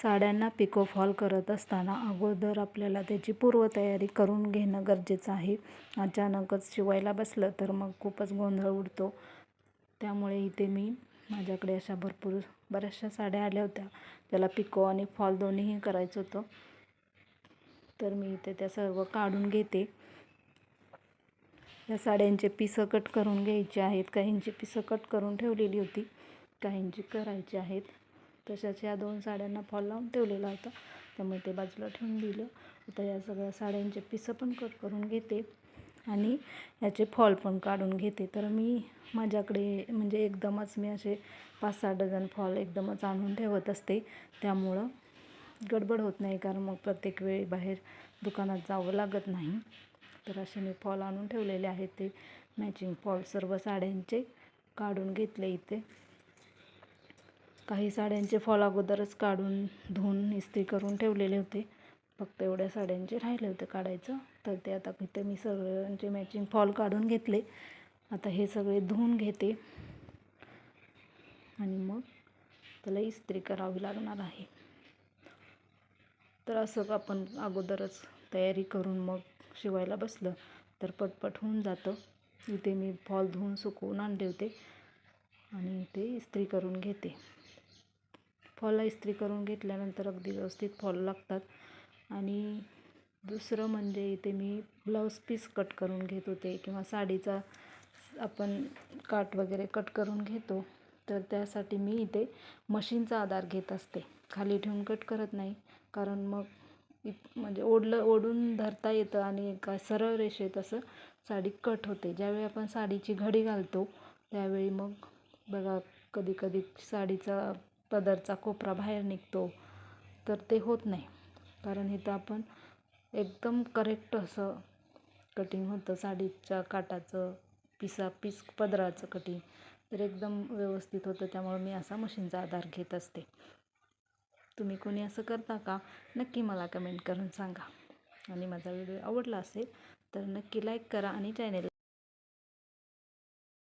साड्यांना pico fall करत असताना अगोदर आपल्याला त्याची पूर्वतयारी करून घेणं गरजेचं आहे. अचानकच शिवायला बसलं तर मग खूपच गोंधळ उडतो. त्यामुळे इथे मी माझ्याकडे अशा बऱ्याचशा साड्या आल्या होत्या, त्याला पिको आणि फॉल दोन्हीही करायचं होतं. तर मी इथे त्या सर्व काढून घेते. या साड्यांचे पिसं कट करून घ्यायचे आहेत. काहींची पिसं कट करून ठेवलेली होती, काहींची करायची आहेत. तशाच या 2 साड्यांना फॉल लावून ठेवलेला होता, त्यामुळे ते बाजूला ठेवून दिलं. आता या सगळ्या साड्यांचे पिसं पण कट करून घेते आणि याचे फॉल पण काढून घेते. तर मी माझ्याकडे म्हणजे एकदमच मी असे 5-6 डझन फॉल एकदमच आणून ठेवत असते, त्यामुळं गडबड होत नाही, कारण मग प्रत्येक वेळी बाहेर दुकानात जावं लागत नाही. तर असे मी फॉल आणून ठेवलेले आहेत. ते मॅचिंग फॉल सर्व साड्यांचे काढून घेतले. इथे काही साड्यांचे फॉल अगोदरच काढून धुवून इस्त्री करून ठेवलेले होते, फक्त एवढ्या साड्यांचे राहिले होते काढायचं. तर ते आता इथे मी सगळ्यांचे मॅचिंग फॉल काढून घेतले. आता हे सगळे धुवून घेते आणि मग त्याला इस्त्री करावी लागणार आहे. तर असं आपण अगोदरच तयारी करून मग शिवायला बसलं तर पटपट होऊन जातं. इथे मी फॉल धुवून सुकवून आणले होते आणि इथे इस्त्री करून घेते. फॉलला इस्त्री करून घेतल्यानंतर अगदी व्यवस्थित फॉल लागतात. आणि दुसरं म्हणजे इथे मी ब्लाऊज पीस कट करून घेत होते, किंवा साडीचा आपण काठ वगैरे कट करून घेतो, तर त्यासाठी मी इथे मशीनचा आधार घेत असते. खाली ठेवून कट करत नाही, कारण मग म्हणजे ओढून धरता येतं आणि काय सरळ रेषेत असं साडी कट होते. ज्यावेळी आपण साडीची घडी घालतो त्यावेळी मग बघा कधी कधी साडीचा पदरचा कोपरा बाहेर निघतो, तर ते होत नाही, कारण इथं आपण एकदम करेक्ट असं कटिंग होतं साडीच्या काठाचं, पीस पदराचं कटिंग तर एकदम व्यवस्थित होतं. त्यामुळे मी असा मशीनचा आधार घेत असते. तुम्ही कोणी असं करता का? नक्की मला कमेंट करून सांगा. आणि माझा व्हिडिओ आवडला असेल तर नक्की लाईक करा आणि चॅनेल